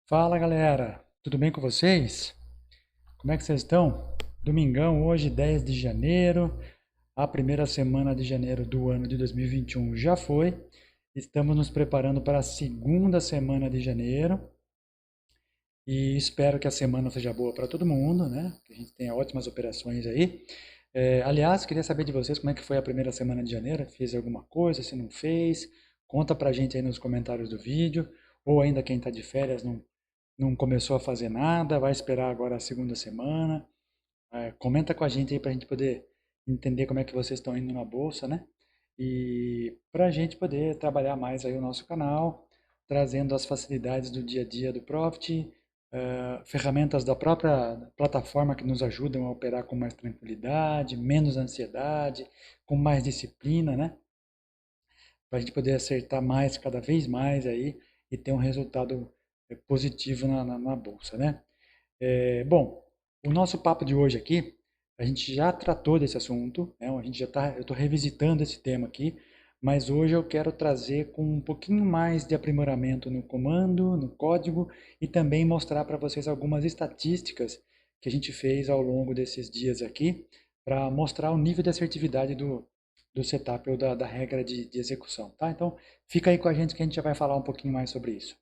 Fala galera, tudo bem com vocês? Como é que vocês estão? Domingão, hoje 10 de janeiro, a primeira semana de janeiro do ano de 2021 já foi. Estamos nos preparando para a segunda semana de janeiro e espero que a semana seja boa para todo mundo, né? Que a gente tenha ótimas operações aí. Aliás, queria saber de vocês como é que foi a primeira semana de janeiro. Fez alguma coisa? Se não fez, conta pra gente aí nos comentários do vídeo. Ou ainda quem está de férias não começou a fazer nada, vai esperar agora a segunda semana. Comenta com a gente aí para a gente poder entender como é que vocês estão indo na bolsa, né? E para a gente poder trabalhar mais aí o nosso canal, trazendo as facilidades do dia a dia do Profit, ferramentas da própria plataforma que nos ajudam a operar com mais tranquilidade, menos ansiedade, com mais disciplina, né? Para a gente poder acertar mais, cada vez mais aí e ter um resultado positivo na bolsa, né? Bom, o nosso papo de hoje aqui, a gente já tratou desse assunto, né? A gente já tá, eu estou revisitando esse tema aqui, mas hoje eu quero trazer com um pouquinho mais de aprimoramento no comando, no código e também mostrar para vocês algumas estatísticas que a gente fez ao longo desses dias aqui para mostrar o nível de assertividade do setup ou da regra de execução, tá? Então, fica aí com a gente que a gente já vai falar um pouquinho mais sobre isso.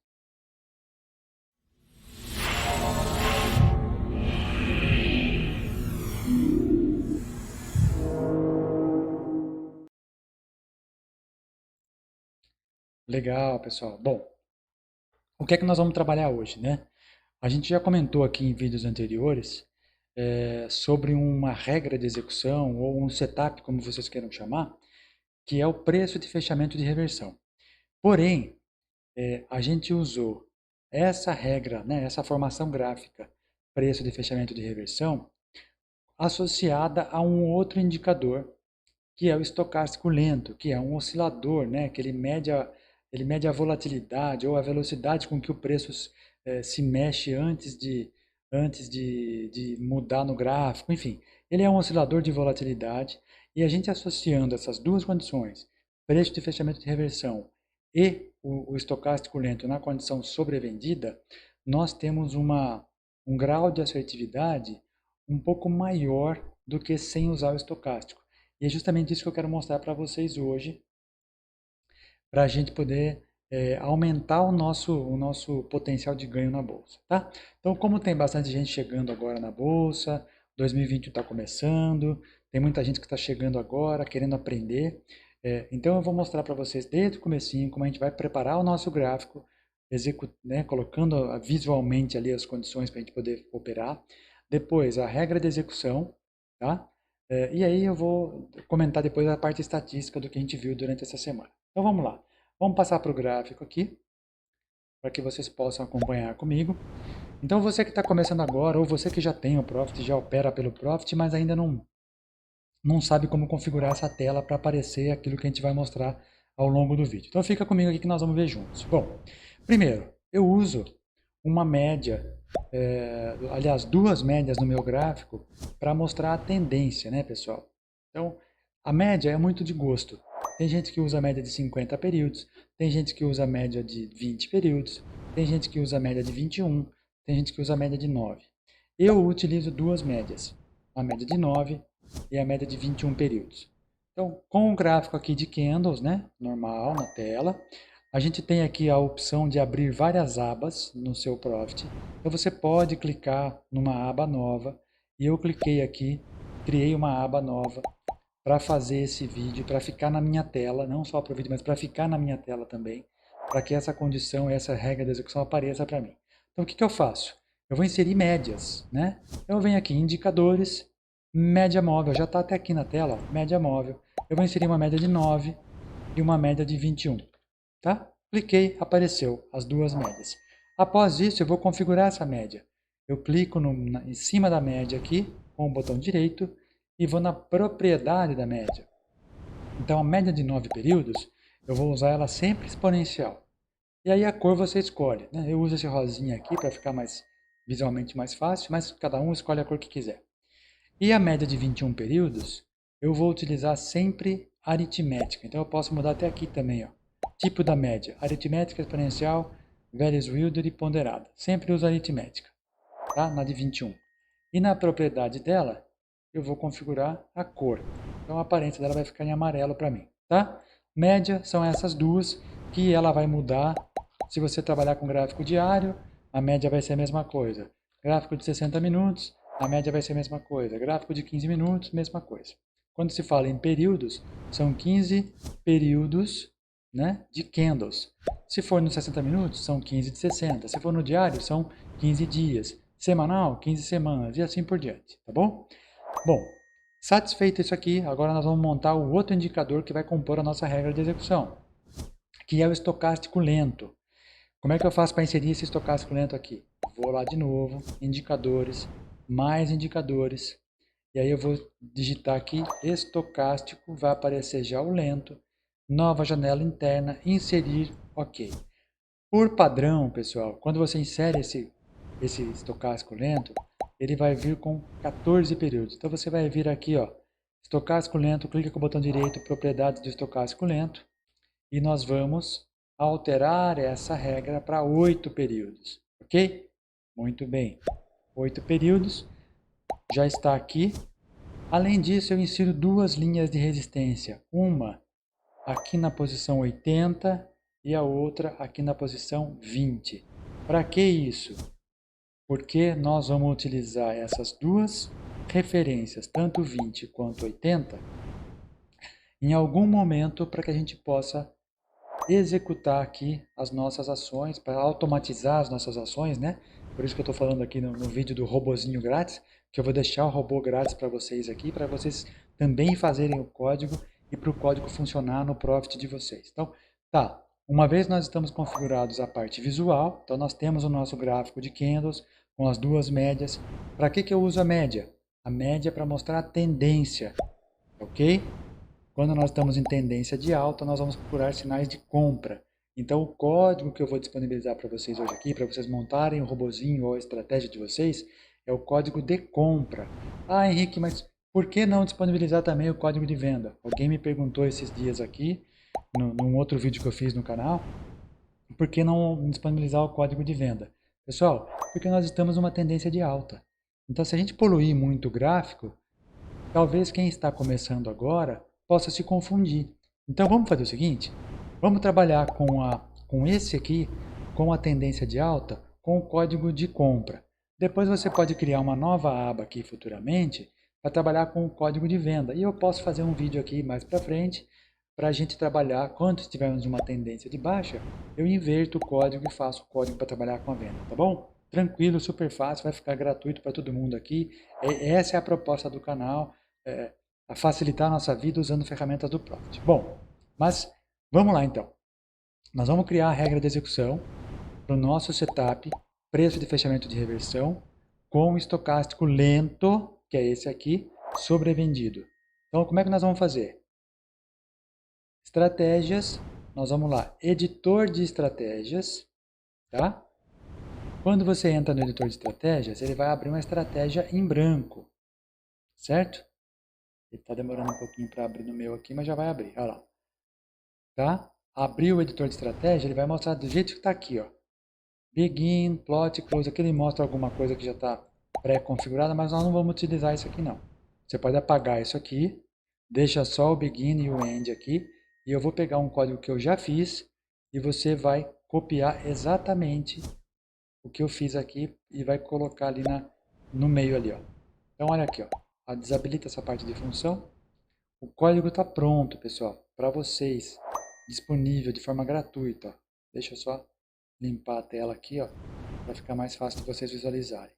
Legal, pessoal. Bom, o que é que nós vamos trabalhar hoje, né? A gente já comentou aqui em vídeos anteriores sobre uma regra de execução ou um setup, como vocês queiram chamar, que é o preço de fechamento de reversão. Porém, a gente usou essa regra, né, essa formação gráfica, preço de fechamento de reversão, associada a um outro indicador, que é o estocástico lento, que é um oscilador, né, que ele mede a volatilidade ou a velocidade com que o preço se mexe antes de mudar no gráfico, enfim. Ele é um oscilador de volatilidade e a gente associando essas duas condições, preço de fechamento de reversão e o estocástico lento na condição sobrevendida, nós temos um grau de assertividade um pouco maior do que sem usar o estocástico. E é justamente isso que eu quero mostrar para vocês hoje, para a gente poder aumentar o nosso potencial de ganho na bolsa, tá? Então, como tem bastante gente chegando agora na bolsa, 2021 está começando, tem muita gente que está chegando agora, querendo aprender. Então, eu vou mostrar para vocês desde o comecinho como a gente vai preparar o nosso gráfico, né, colocando visualmente ali as condições para a gente poder operar. Depois, a regra de execução, tá? E aí eu vou comentar depois a parte estatística do que a gente viu durante essa semana. Então vamos lá. Vamos passar para o gráfico aqui, para que vocês possam acompanhar comigo. Então você que está começando agora, ou você que já tem o Profit, já opera pelo Profit, mas ainda não sabe como configurar essa tela para aparecer aquilo que a gente vai mostrar ao longo do vídeo. Então fica comigo aqui que nós vamos ver juntos. Bom, primeiro, eu uso uma média, aliás, duas médias no meu gráfico para mostrar a tendência, né, pessoal? Então, a média é muito de gosto. Tem gente que usa a média de 50 períodos, tem gente que usa a média de 20 períodos, tem gente que usa a média de 21, tem gente que usa a média de 9. Eu utilizo duas médias, a média de 9 e a média de 21 períodos. Então, com o gráfico aqui de candles, né, normal na tela, a gente tem aqui a opção de abrir várias abas no seu Profit. Então você pode clicar numa aba nova e eu cliquei aqui, criei uma aba nova para fazer esse vídeo, para ficar na minha tela, não só para o vídeo, mas para ficar na minha tela também, para que essa condição, essa regra de execução apareça para mim. Então o que que eu faço? Eu vou inserir médias, né? Eu venho aqui em indicadores, média móvel, já está até aqui na tela, média móvel. Eu vou inserir uma média de 9 e uma média de 21, tá? Cliquei, apareceu as duas médias. Após isso, eu vou configurar essa média. Eu clico em cima da média aqui, com o botão direito, e vou na propriedade da média. Então, a média de 9 períodos, eu vou usar ela sempre exponencial. E aí a cor você escolhe, né? Eu uso esse rosinha aqui para ficar visualmente mais fácil, mas cada um escolhe a cor que quiser. E a média de 21 períodos, eu vou utilizar sempre aritmética. Então eu posso mudar até aqui também, ó. Tipo da média, aritmética exponencial, values yielded e ponderada. Sempre uso aritmética, tá? Na de 21. E na propriedade dela, eu vou configurar a cor. Então a aparência dela vai ficar em amarelo para mim, tá? Média são essas duas que ela vai mudar. Se você trabalhar com gráfico diário, a média vai ser a mesma coisa. Gráfico de 60 minutos, a média vai ser a mesma coisa. Gráfico de 15 minutos, mesma coisa. Quando se fala em períodos, são 15 períodos, né, de candles. Se for nos 60 minutos, são 15 de 60. Se for no diário, são 15 dias. Semanal, 15 semanas e assim por diante, tá bom? Bom, satisfeito isso aqui, agora nós vamos montar o outro indicador que vai compor a nossa regra de execução, que é o estocástico lento. Como é que eu faço para inserir esse estocástico lento aqui? Vou lá de novo, indicadores, mais indicadores, e aí eu vou digitar aqui estocástico, vai aparecer já o lento, nova janela interna, inserir, ok. Por padrão, pessoal, quando você insere esse estocástico lento, ele vai vir com 14 períodos. Então você vai vir aqui, ó, estocástico lento, clica com o botão direito, propriedades do estocástico lento, e nós vamos alterar essa regra para 8 períodos, ok? Muito bem, 8 períodos, já está aqui. Além disso, eu insiro duas linhas de resistência, uma aqui na posição 80 e a outra aqui na posição 20. Para que isso? Porque nós vamos utilizar essas duas referências, tanto 20 quanto 80, em algum momento para que a gente possa executar aqui as nossas ações, para automatizar as nossas ações, né? Por isso que eu estou falando aqui no vídeo do robozinho grátis, que eu vou deixar o robô grátis para vocês aqui, para vocês também fazerem o código e para o código funcionar no Profit de vocês. Então, tá. Uma vez nós estamos configurados a parte visual, então nós temos o nosso gráfico de candles com as duas médias. Para que eu uso a média? A média é para mostrar a tendência, ok? Quando nós estamos em tendência de alta, nós vamos procurar sinais de compra. Então, o código que eu vou disponibilizar para vocês hoje aqui, para vocês montarem o robozinho ou a estratégia de vocês, é o código de compra. Ah, Henrique, mas por que não disponibilizar também o código de venda? Alguém me perguntou esses dias aqui, num outro vídeo que eu fiz no canal, por que não disponibilizar o código de venda? Pessoal, porque nós estamos numa tendência de alta. Então, se a gente poluir muito o gráfico, talvez quem está começando agora possa se confundir. Então vamos fazer o seguinte, vamos trabalhar com esse aqui, com a tendência de alta, com o código de compra. Depois você pode criar uma nova aba aqui futuramente para trabalhar com o código de venda. E eu posso fazer um vídeo aqui mais para frente para a gente trabalhar, quando estivermos numa tendência de baixa, eu inverto o código e faço o código para trabalhar com a venda, tá bom? Tranquilo, super fácil, vai ficar gratuito para todo mundo aqui. Essa é a proposta do canal, a facilitar a nossa vida usando ferramentas do Profit. Bom, mas vamos lá então. Nós vamos criar a regra de execução para o nosso setup, preço de fechamento de reversão, com estocástico lento, que é esse aqui, sobrevendido. Então, como é que nós vamos fazer? Estratégias, nós vamos lá, editor de estratégias, tá? Quando você entra no editor de estratégias, ele vai abrir uma estratégia em branco, certo? Ele está demorando um pouquinho para abrir no meu aqui, mas já vai abrir, olha lá. Tá? Abriu o editor de estratégia, ele vai mostrar do jeito que está aqui, ó. Begin, plot, close, aqui ele mostra alguma coisa que já está pré-configurada, mas nós não vamos utilizar isso aqui não. Você pode apagar isso aqui, deixa só o begin e o end aqui, e eu vou pegar um código que eu já fiz, e você vai copiar exatamente o que eu fiz aqui, e vai colocar ali no meio ali, ó. Então olha aqui, ó. Desabilita essa parte de função. O código está pronto, pessoal, para vocês, disponível de forma gratuita. Ó. Deixa eu só limpar a tela aqui, ó, para ficar mais fácil de vocês visualizarem.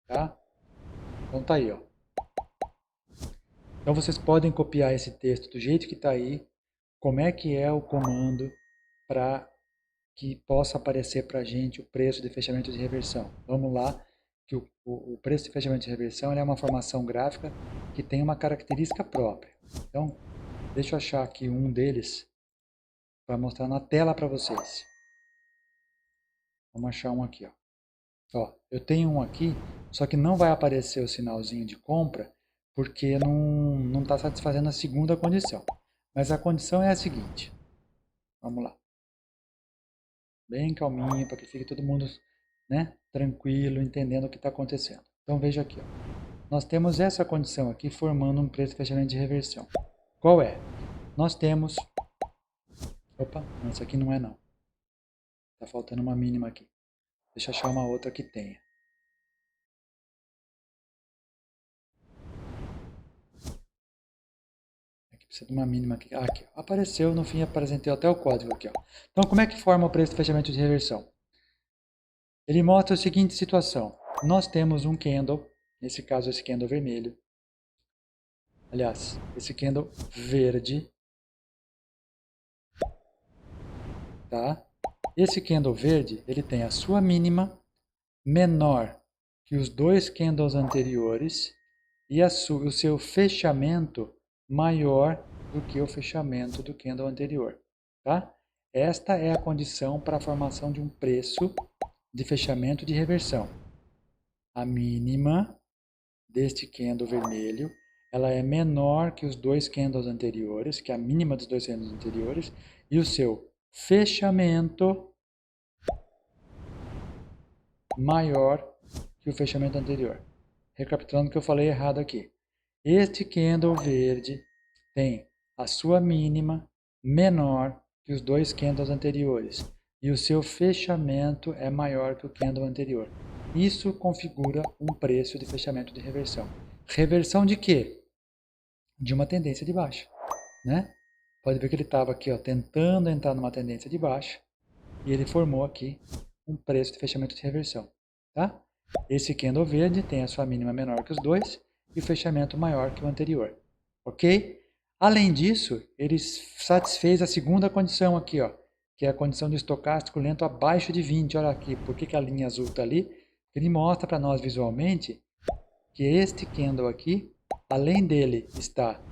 Tá? Então tá aí, ó. Então vocês podem copiar esse texto do jeito que está aí, como é que é o comando para que possa aparecer para a gente o preço de fechamento de reversão. Vamos lá, que o preço de fechamento de reversão é uma formação gráfica que tem uma característica própria. Então, deixa eu achar aqui um deles para mostrar na tela para vocês. Vamos achar um aqui, ó. Ó, eu tenho um aqui, só que não vai aparecer o sinalzinho de compra, porque não está satisfazendo a segunda condição. Mas a condição é a seguinte. Vamos lá. bem calminho, para que fique todo mundo, né, tranquilo, entendendo o que está acontecendo. Então veja aqui, ó. Nós temos essa condição aqui formando um preço de fechamento de reversão. Qual é? Nós temos... Opa, não, isso aqui não é não. Está faltando uma mínima aqui. Deixa eu achar uma outra que tenha. Aqui precisa de uma mínima aqui. Ah, aqui, ó. Apareceu, no fim apresentei até o código aqui, ó. Então como é que forma o preço de fechamento de reversão? Ele mostra a seguinte situação. Nós temos um candle, nesse caso esse candle vermelho. Aliás, esse candle verde. Tá? Esse candle verde, ele tem a sua mínima menor que os dois candles anteriores e o seu fechamento maior do que o fechamento do candle anterior. Tá? Esta é a condição para a formação de um preço de fechamento de reversão. A mínima deste candle vermelho, ela é menor que os dois candles anteriores, que é a mínima dos dois candles anteriores, e o seu fechamento maior que o fechamento anterior. Recapitulando o que eu falei errado aqui. Este candle verde tem a sua mínima menor que os dois candles anteriores e o seu fechamento é maior que o candle anterior. Isso configura um preço de fechamento de reversão. Reversão de quê? De uma tendência de baixa, né? Pode ver que ele estava aqui, ó, tentando entrar numa tendência de baixa e ele formou aqui um preço de fechamento de reversão, tá? Esse candle verde tem a sua mínima menor que os dois e o fechamento maior que o anterior, ok? Além disso, ele satisfez a segunda condição aqui, ó, que é a condição do estocástico lento abaixo de 20. Olha aqui, por que a linha azul está ali? Ele mostra para nós visualmente que este candle aqui, além dele estar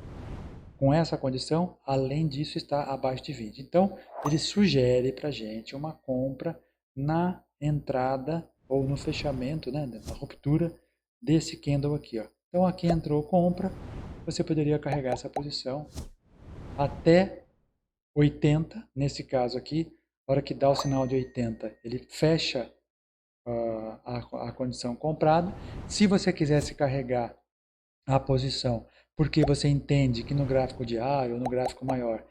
com essa condição, além disso está abaixo de 20. Então, ele sugere para a gente uma compra na entrada ou no fechamento, né, na ruptura desse candle aqui. Ó. Então, aqui entrou compra, você poderia carregar essa posição até 80, nesse caso aqui, na hora que dá o sinal de 80, ele fecha a condição comprada. Se você quisesse carregar a posição, porque você entende que no gráfico diário ou no gráfico maior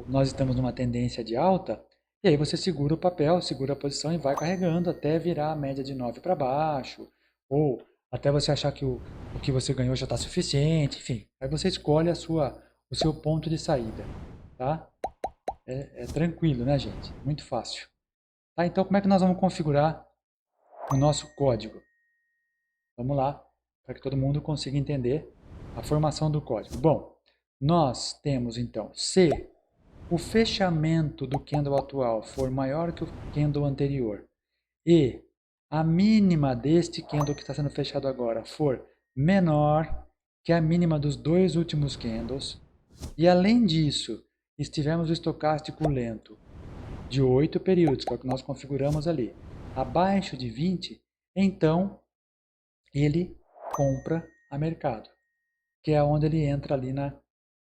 nós estamos numa tendência de alta, e aí você segura o papel, segura a posição e vai carregando até virar a média de 9 para baixo, ou até você achar que o que você ganhou já está suficiente, enfim. Aí você escolhe o seu ponto de saída, tá? É tranquilo, né, gente? Muito fácil. Tá, então como é que nós vamos configurar o nosso código? Vamos lá, para que todo mundo consiga entender a formação do código. Bom, nós temos então, se o fechamento do candle atual for maior que o candle anterior e a mínima deste candle que está sendo fechado agora for menor que a mínima dos dois últimos candles, e além disso, estivermos o estocástico lento de 8 períodos, que é o que nós configuramos ali, abaixo de 20, então ele compra a mercado, que é onde ele entra ali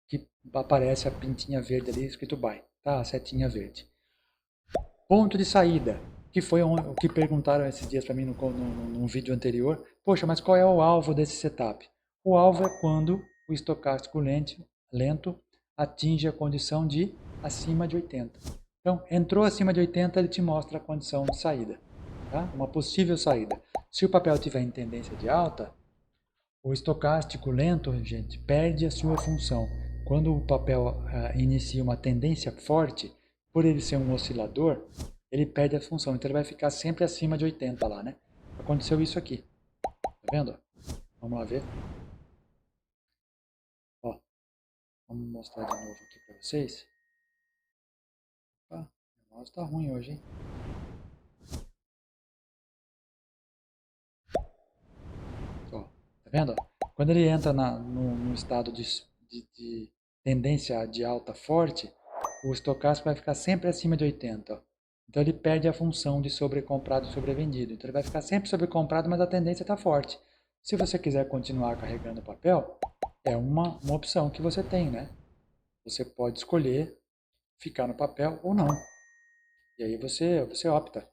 que aparece a pintinha verde ali escrito buy, tá? A setinha verde. Ponto de saída, que foi o que perguntaram esses dias para mim no vídeo anterior. Poxa, mas qual é o alvo desse setup? O alvo é quando o estocástico lento atinge a condição de acima de 80. Então, entrou acima de 80, ele te mostra a condição de saída, tá? Uma possível saída. Se o papel estiver em tendência de alta, o estocástico lento, gente, perde a sua função. Quando o papel inicia uma tendência forte, por ele ser um oscilador, ele perde a função. Então ele vai ficar sempre acima de 80 lá, né? Aconteceu isso aqui. Tá vendo? Vamos lá ver. Ó, vamos mostrar de novo aqui para vocês. Opa, o mouse tá ruim hoje, hein? Ó, tá vendo? Quando ele entra no estado de tendência de alta forte, o estocástico vai ficar sempre acima de 80. Ó. Então ele perde a função de sobrecomprado e sobrevendido. Então ele vai ficar sempre sobrecomprado, mas a tendência está forte. Se você quiser continuar carregando o papel, é uma opção que você tem, né? Você pode escolher ficar no papel ou não. E aí você opta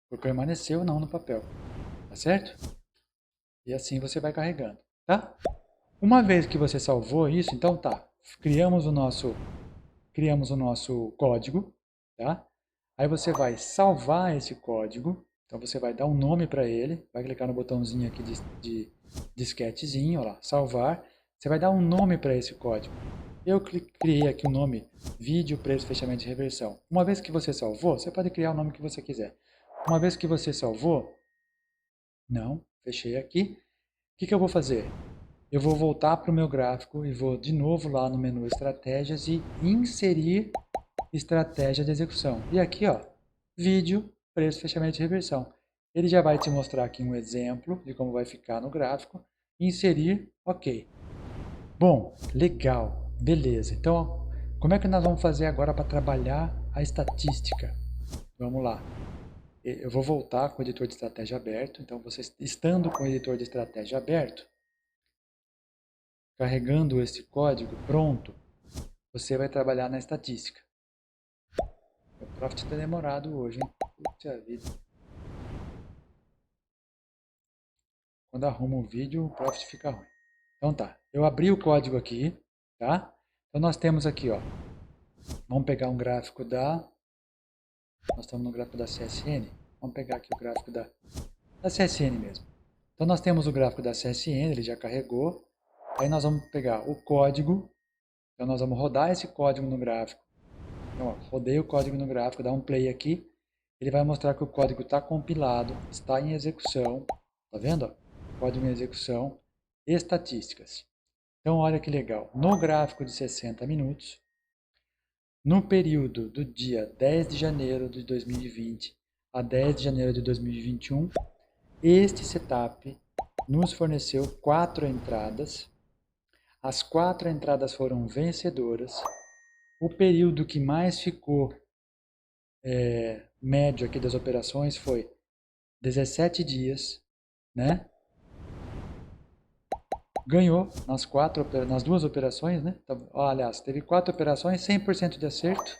por permanecer ou não no papel. Tá certo? E assim você vai carregando, tá? Uma vez que você salvou isso, então tá, criamos o nosso código, tá? Aí você vai salvar esse código, então você vai dar um nome para ele, vai clicar no botãozinho aqui de disquetezinho, ó lá, salvar, você vai dar um nome para esse código. Eu criei aqui o nome vídeo, preço, fechamento e reversão. Uma vez que você salvou, você pode criar o nome que você quiser. Uma vez que você salvou, não, fechei aqui, o que eu vou fazer? Eu vou voltar para o meu gráfico e vou de novo lá no menu estratégias e inserir estratégia de execução. E aqui, ó, vídeo, preço, fechamento e reversão. Ele já vai te mostrar aqui um exemplo de como vai ficar no gráfico. Inserir, ok. Bom, legal, beleza. Então, como é que nós vamos fazer agora para trabalhar a estatística? Vamos lá. Eu vou voltar com o editor de estratégia aberto. Então, você estando com o editor de estratégia aberto, carregando esse código pronto, você vai trabalhar na estatística. O Profit está demorado hoje, hein? Puxa vida. Quando arruma um vídeo, o Profit fica ruim. Então tá, eu abri o código aqui, tá? Então nós temos aqui, ó. Vamos pegar um gráfico da... Nós estamos no gráfico da CSN. Vamos pegar aqui o gráfico da CSN mesmo. Então nós temos o gráfico da CSN, ele já carregou. Aí nós vamos pegar o código. Então nós vamos rodar esse código no gráfico. Então, ó, rodei o código no gráfico, dá um play aqui. Ele vai mostrar que o código está compilado, está em execução. Tá vendo? Ó? Código em execução, estatísticas. Então, olha que legal. No gráfico de 60 minutos, no período do dia 10 de janeiro de 2020 a 10 de janeiro de 2021, este setup nos forneceu 4 entradas. As 4 entradas foram vencedoras. O período que mais ficou médio aqui das operações foi 17 dias, né? Ganhou nas duas operações, né? Então, aliás, teve 4 operações, 100% de acerto.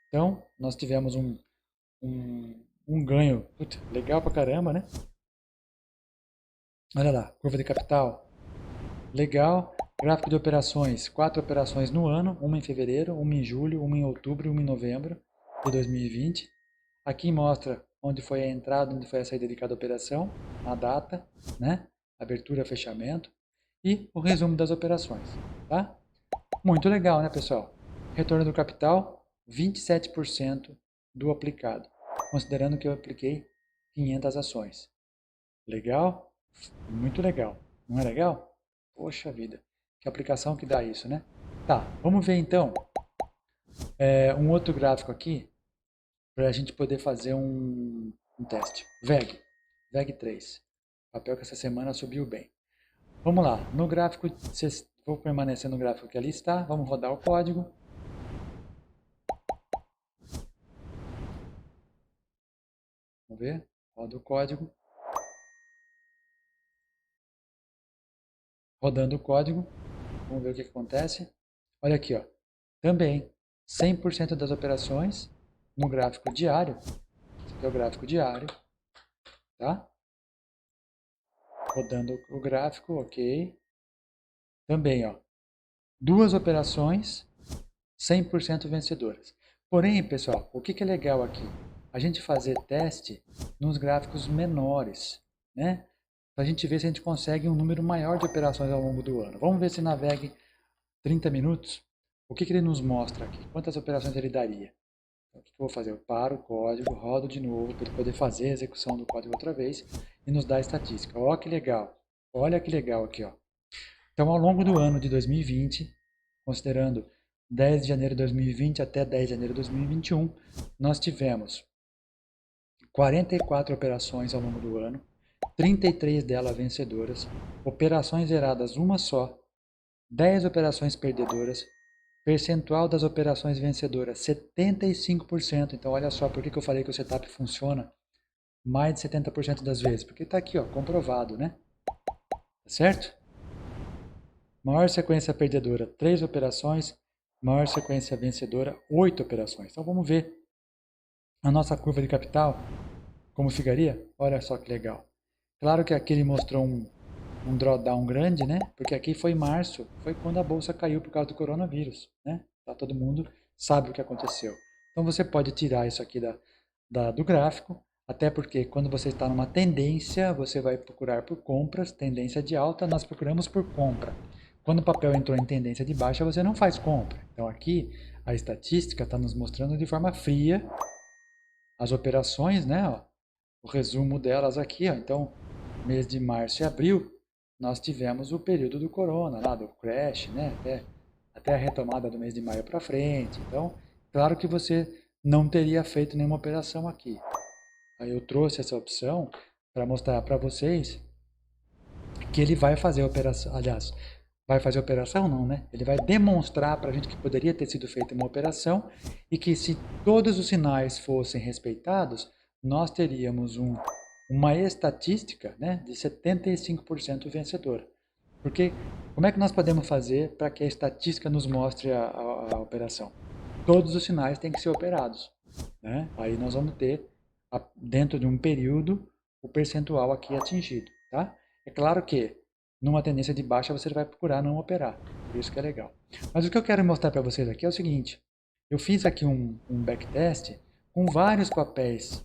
Então, nós tivemos um ganho, putz, legal pra caramba, né? Olha lá, curva de capital, legal. Gráfico de operações, 4 operações no ano, uma em fevereiro, uma em julho, uma em outubro e uma em novembro de 2020. Aqui mostra onde foi a entrada, onde foi a saída de cada operação, a data, né? Abertura, fechamento e o resumo das operações, tá? Muito legal, né, pessoal? Retorno do capital, 27% do aplicado, considerando que eu apliquei 500 ações. Legal? Muito legal. Não é legal? Poxa vida, que aplicação que dá isso, né? Tá, vamos ver então um outro gráfico aqui para a gente poder fazer um teste. VEG 3. Papel que essa semana subiu bem. Vamos lá, no gráfico, vou permanecer no gráfico que ali está, vamos rodar o código. Vamos ver, roda o código. Rodando o código, vamos ver o que acontece. Olha aqui, ó. Também 100% das operações no gráfico diário. Esse aqui é o gráfico diário, tá? Rodando o gráfico, ok. Também, ó, 2 operações 100% vencedoras. Porém, pessoal, o que é legal aqui? A gente fazer teste nos gráficos menores, né? Para a gente ver se a gente consegue um número maior de operações ao longo do ano. Vamos ver se na VEG 30 minutos, o que ele nos mostra aqui? Quantas operações ele daria? Então, o que eu vou fazer? Eu paro o código, rodo de novo para ele poder fazer a execução do código outra vez e nos dar a estatística. Olha que legal! Olha que legal aqui, ó. Então, ao longo do ano de 2020, considerando 10 de janeiro de 2020 até 10 de janeiro de 2021, nós tivemos 44 operações ao longo do ano, 33 delas vencedoras, operações zeradas uma só, 10 operações perdedoras, percentual das operações vencedoras 75%. Então olha só por que eu falei que o setup funciona mais de 70% das vezes, porque está aqui, ó, comprovado, né? Tá certo? Maior sequência perdedora, 3 operações. Maior sequência vencedora, 8 operações. Então vamos ver a nossa curva de capital, como ficaria? Olha só que legal. Claro que aqui ele mostrou um drawdown grande, né? Porque aqui foi março, foi quando a bolsa caiu por causa do coronavírus, né? Tá, todo mundo sabe o que aconteceu. Então você pode tirar isso aqui do gráfico, até porque quando você está numa tendência, você vai procurar por compras, tendência de alta, nós procuramos por compra. Quando o papel entrou em tendência de baixa, você não faz compra. Então aqui a estatística está nos mostrando de forma fria as operações, né? Ó, o resumo delas aqui, ó. Então, mês de março e abril, nós tivemos o período do corona, lá do crash, né? Até a retomada do mês de maio para frente. Então, claro que você não teria feito nenhuma operação aqui. Aí eu trouxe essa opção para mostrar para vocês que ele vai fazer a operação, aliás, vai fazer a operação não, né? Ele vai demonstrar para a gente que poderia ter sido feita uma operação e que se todos os sinais fossem respeitados, nós teríamos uma estatística, né, de 75% vencedora. Porque como é que nós podemos fazer para que a estatística nos mostre a operação? Todos os sinais têm que ser operados, né? Aí nós vamos ter, dentro de um período, o percentual aqui atingido, tá? É claro que numa tendência de baixa você vai procurar não operar, por isso que é legal. Mas o que eu quero mostrar para vocês aqui é o seguinte, eu fiz aqui um backtest com vários papéis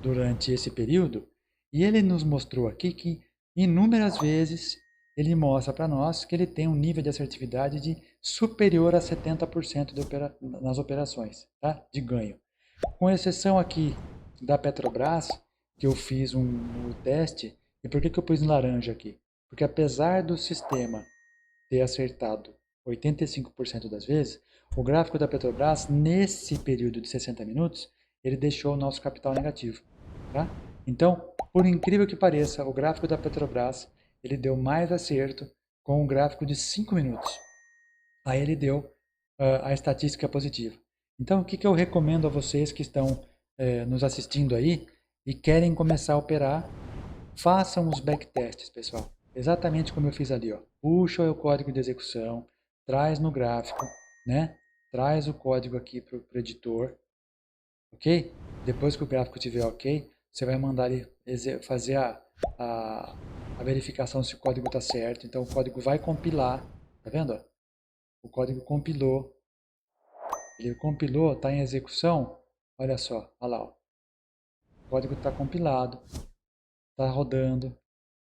durante esse período e ele nos mostrou aqui que inúmeras vezes ele mostra para nós que ele tem um nível de assertividade de superior a 70% nas operações, tá? De ganho. Com exceção aqui da Petrobras, que eu fiz um teste, e por que eu pus em laranja aqui? Porque apesar do sistema ter acertado 85% das vezes, o gráfico da Petrobras, nesse período de 60 minutos, ele deixou o nosso capital negativo. Tá? Então, por incrível que pareça, o gráfico da Petrobras, ele deu mais acerto com um gráfico de 5 minutos. Aí ele deu a estatística positiva. Então, o que eu recomendo a vocês que estão nos assistindo aí e querem começar a operar? Façam os backtests, pessoal. Exatamente como eu fiz ali, ó. Puxa o código de execução, traz no gráfico, né? Traz o código aqui para o editor, ok? Depois que o gráfico estiver ok, você vai mandar ele fazer a verificação se o código está certo. Então o código vai compilar, tá vendo? Ó? O código compilou, ele compilou, está em execução. Olha só, olha lá, ó. O código está compilado, está rodando.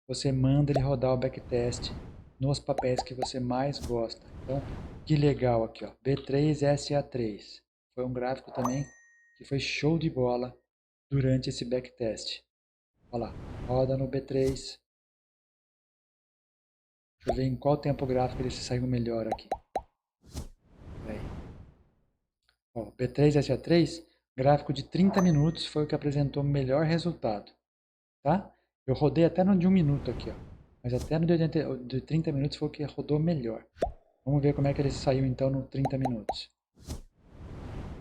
Você manda ele rodar o backtest nos papéis que você mais gosta. Então, que legal aqui, ó. B3SA3. Foi um gráfico também que foi show de bola durante esse backtest. Olha lá, roda no B3. Deixa eu ver em qual tempo gráfico ele se saiu melhor aqui. Aí. Ó, B3SA3, gráfico de 30 minutos foi o que apresentou o melhor resultado. Tá? Eu rodei até no de 1 minuto aqui, ó. Mas até no de 30 minutos foi o que rodou melhor. Vamos ver como é que ele saiu então no 30 minutos.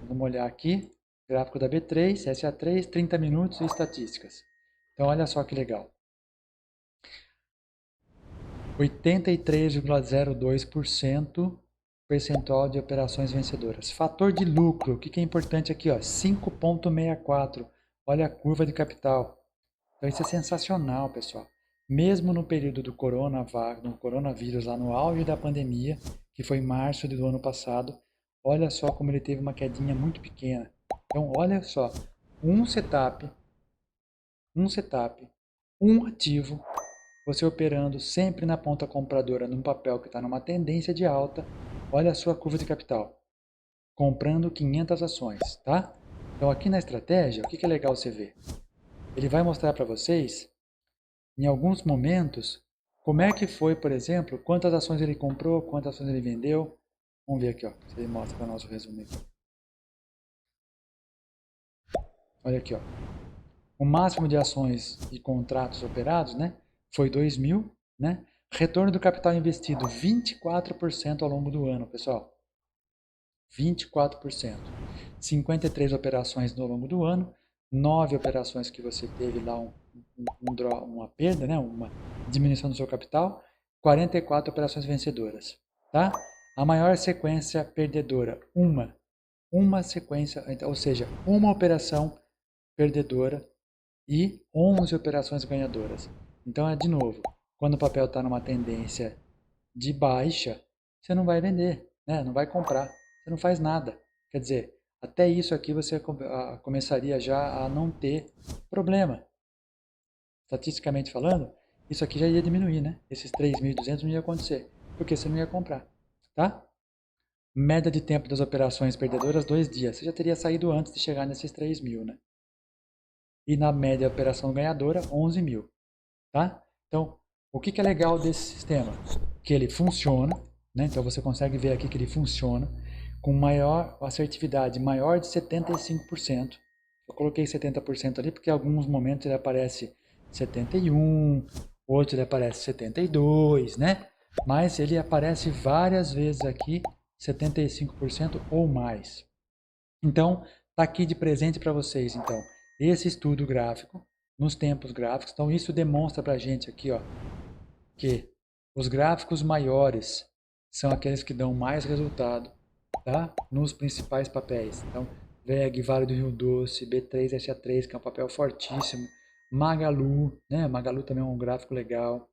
Vamos olhar aqui, gráfico da B3, SA3, 30 minutos e estatísticas. Então olha só que legal. 83,02% percentual de operações vencedoras. Fator de lucro, o que é importante aqui, ó, 5,64. Olha a curva de capital. Então isso é sensacional, pessoal. Mesmo no período do coronavírus, lá no auge da pandemia, que foi em março do ano passado, olha só como ele teve uma quedinha muito pequena. Então olha só, um setup, um ativo, você operando sempre na ponta compradora num papel que está numa tendência de alta, olha a sua curva de capital, comprando 500 ações, tá? Então aqui na estratégia, o que é legal você ver? Ele vai mostrar para vocês, em alguns momentos, como é que foi, por exemplo, quantas ações ele comprou, quantas ações ele vendeu. Vamos ver aqui, ó, se ele mostra para nós o resumo aqui. Olha aqui, ó. O máximo de ações e contratos operados, né, foi 2.000, né? Retorno do capital investido, 24% ao longo do ano, pessoal. 24%. 53 operações ao longo do ano, 9 operações que você teve lá uma perda, né? Uma diminuição do seu capital, 44 operações vencedoras. Tá? A maior sequência perdedora, uma sequência, ou seja, uma operação perdedora e 11 operações ganhadoras. Então, de novo, quando o papel está numa tendência de baixa, você não vai vender, né? Não vai comprar, você não faz nada. Quer dizer, até isso aqui você começaria já a não ter problema. Estatisticamente falando, isso aqui já ia diminuir, né? Esses 3.200 não ia acontecer, porque você não ia comprar, tá? Média de tempo das operações perdedoras, 2 dias. Você já teria saído antes de chegar nesses 3.000, né? E na média operação ganhadora, 11.000, tá? Então, o que é legal desse sistema? Que ele funciona, né? Então você consegue ver aqui que ele funciona com maior assertividade, maior de 75%. Eu coloquei 70% ali porque em alguns momentos ele aparece 71, outros ele aparece 72, né? Mas ele aparece várias vezes aqui 75% ou mais. Então, tá aqui de presente para vocês, então, esse estudo gráfico nos tempos gráficos. Então, isso demonstra para a gente aqui, ó, que os gráficos maiores são aqueles que dão mais resultado, tá? Nos principais papéis. Então, VEG, Vale do Rio Doce, B3SA3, que é um papel fortíssimo, Magalu, né? Magalu também é um gráfico legal.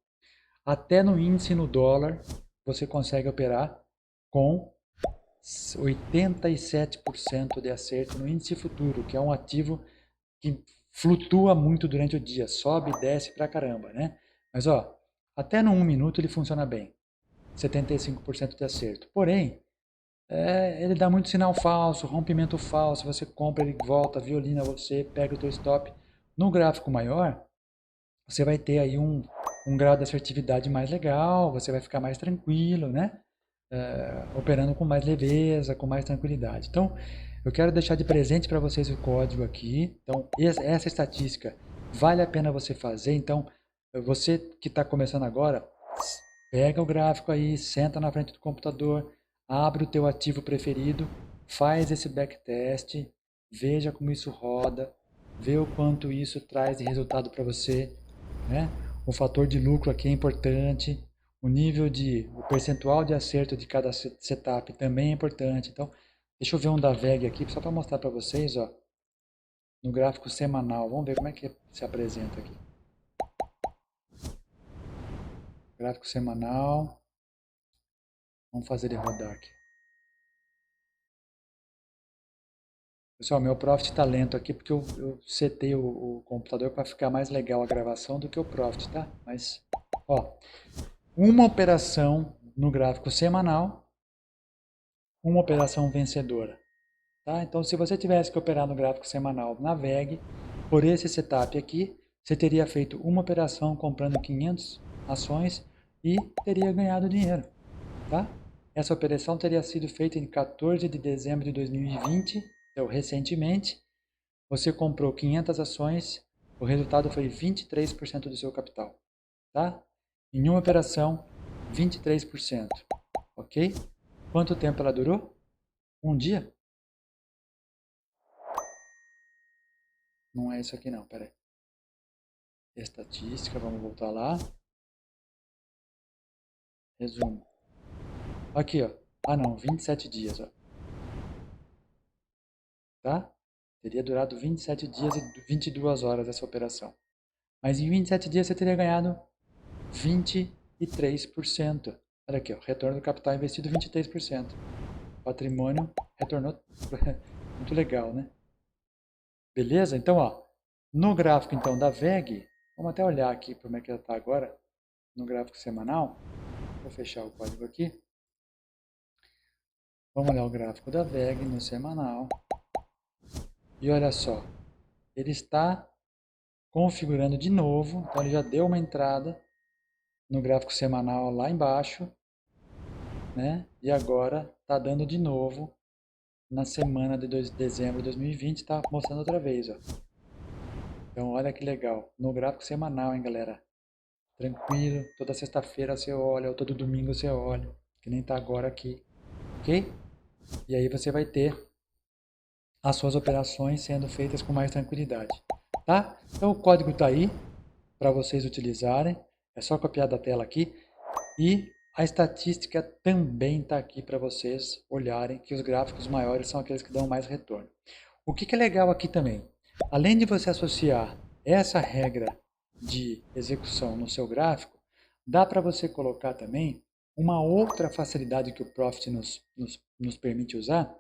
Até no índice no dólar, você consegue operar com 87% de acerto no índice futuro, que é um ativo que flutua muito durante o dia, sobe e desce pra caramba, né? Mas ó, até no 1 minuto ele funciona bem, 75% de acerto. Porém, ele dá muito sinal falso, rompimento falso, você compra, ele volta, violina você, pega o teu stop. No gráfico maior, você vai ter aí um grau de assertividade mais legal, você vai ficar mais tranquilo, né? Operando com mais leveza, com mais tranquilidade. Então, eu quero deixar de presente para vocês o código aqui. Então, essa estatística vale a pena você fazer. Então, você que está começando agora, pega o gráfico aí, senta na frente do computador, abre o teu ativo preferido, faz esse backtest, veja como isso roda, vê o quanto isso traz de resultado para você, né? O fator de lucro aqui é importante, o percentual de acerto de cada setup também é importante. Então, deixa eu ver um da VEG aqui, só para mostrar para vocês, ó, no gráfico semanal. Vamos ver como é que se apresenta aqui. Gráfico semanal. Vamos fazer ele rodar aqui. Pessoal, meu Profit está lento aqui porque eu setei o computador para ficar mais legal a gravação do que o Profit, tá? Mas, ó, uma operação no gráfico semanal, uma operação vencedora. Tá? Então, se você tivesse que operar no gráfico semanal na VEG, por esse setup aqui, você teria feito uma operação comprando 500 ações e teria ganhado dinheiro. Tá? Essa operação teria sido feita em 14 de dezembro de 2020, então recentemente. Você comprou 500 ações, o resultado foi 23% do seu capital. Tá? Em uma operação, 23%. Ok? Quanto tempo ela durou? Um dia? Não é isso aqui não, peraí. Estatística, vamos voltar lá. Resumo. Aqui, ó. Ah, não, 27 dias, ó. Tá? Teria durado 27 dias e 22 horas essa operação. Mas em 27 dias você teria ganhado 23%. Olha aqui, ó. Retorno do capital investido, 23%. Patrimônio retornou muito legal, né? Beleza? Então, ó, no gráfico então da VEG, vamos até olhar aqui como é que ela está agora, no gráfico semanal. Vou fechar o código aqui. Vamos olhar o gráfico da VEG no semanal. E olha só, ele está configurando de novo, então ele já deu uma entrada no gráfico semanal lá embaixo, né? E agora está dando de novo na semana de dezembro de 2020, está mostrando outra vez, ó. Então olha que legal, no gráfico semanal, hein, galera? Tranquilo, toda sexta-feira você olha, ou todo domingo você olha, que nem está agora aqui, ok? E aí você vai ter as suas operações sendo feitas com mais tranquilidade, tá? Então o código está aí para vocês utilizarem, é só copiar da tela aqui e a estatística também está aqui para vocês olharem que os gráficos maiores são aqueles que dão mais retorno. O que é legal aqui também? além de você associar essa regra de execução no seu gráfico, dá para você colocar também uma outra facilidade que o Profit nos permite usar,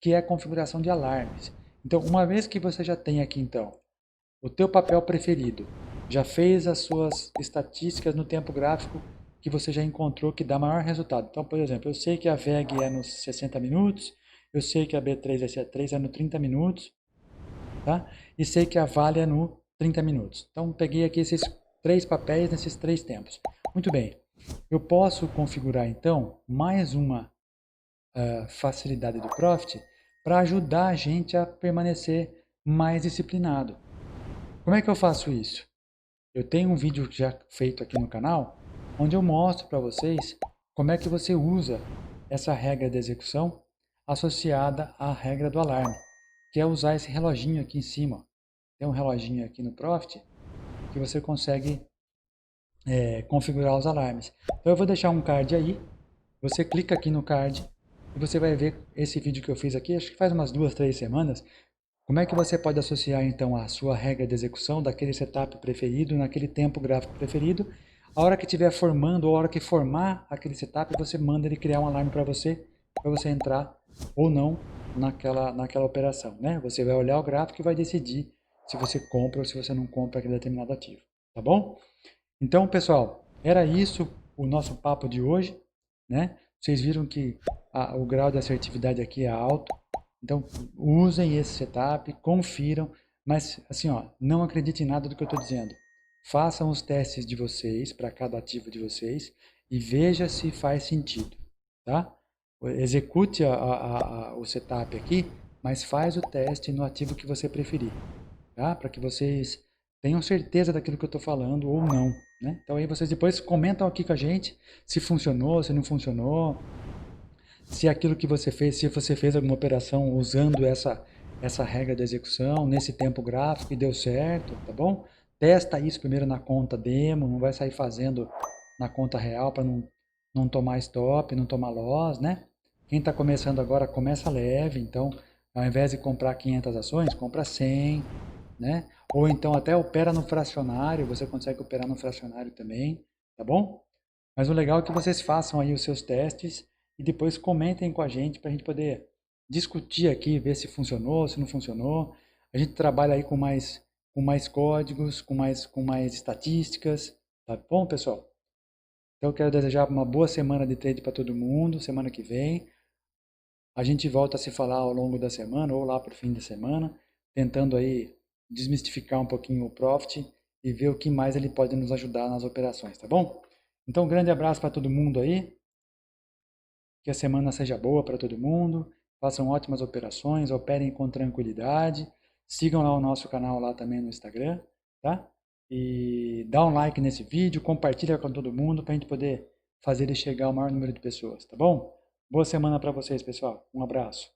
que é a configuração de alarmes. Então, uma vez que você já tem aqui, então, o teu papel preferido, já fez as suas estatísticas no tempo gráfico que você já encontrou que dá maior resultado. Então, por exemplo, eu sei que a VEG é nos 60 minutos, eu sei que a B3SE3 é no 30 minutos, tá? E sei que a Vale é no 30 minutos. Então, peguei aqui esses 3 papéis nesses 3 tempos. Muito bem. Eu posso configurar, então, mais uma facilidade do Profit para ajudar a gente a permanecer mais disciplinado. Como é que eu faço isso? Eu tenho um vídeo já feito aqui no canal, onde eu mostro para vocês como é que você usa essa regra de execução associada à regra do alarme, que é usar esse reloginho aqui em cima. Tem um reloginho aqui no Profit que você consegue configurar os alarmes. Então eu vou deixar um card aí, você clica aqui no card e você vai ver esse vídeo que eu fiz aqui, acho que faz umas 2, 3 semanas, como é que você pode associar então a sua regra de execução daquele setup preferido, naquele tempo gráfico preferido. A hora que estiver formando, ou a hora que formar aquele setup, você manda ele criar um alarme para você entrar ou não naquela operação, né? Você vai olhar o gráfico e vai decidir se você compra ou se você não compra aquele determinado ativo, tá bom? Então, pessoal, era isso o nosso papo de hoje, né? Vocês viram que o grau de assertividade aqui é alto, então usem esse setup, confiram, mas assim, ó, não acreditem em nada do que eu estou dizendo. Façam os testes de vocês para cada ativo de vocês e veja se faz sentido, tá? Execute o setup aqui, mas faz o teste no ativo que você preferir, tá? Para que vocês tenham certeza daquilo que eu estou falando ou não, né? Então aí vocês depois comentam aqui com a gente se funcionou, se não funcionou, se aquilo que você fez, se você fez alguma operação usando essa regra de execução nesse tempo gráfico e deu certo, tá bom? Testa isso primeiro na conta demo, não vai sair fazendo na conta real para não tomar stop, não tomar loss, né? Quem está começando agora começa leve, então ao invés de comprar 500 ações, compra 100, né? Ou então até opera no fracionário, você consegue operar no fracionário também, tá bom? Mas o legal é que vocês façam aí os seus testes e depois comentem com a gente para a gente poder discutir aqui, ver se funcionou, se não funcionou. A gente trabalha aí com mais códigos, com mais estatísticas, tá bom, pessoal? Então eu quero desejar uma boa semana de trade para todo mundo, semana que vem. A gente volta a se falar ao longo da semana ou lá para o fim da semana, tentando aí desmistificar um pouquinho o Profit e ver o que mais ele pode nos ajudar nas operações, tá bom? Então, um grande abraço para todo mundo aí. Que a semana seja boa para todo mundo. Façam ótimas operações, operem com tranquilidade. Sigam lá o nosso canal lá também no Instagram, tá? E dá um like nesse vídeo, compartilha com todo mundo para a gente poder fazer ele chegar ao maior número de pessoas, tá bom? Boa semana para vocês, pessoal. Um abraço.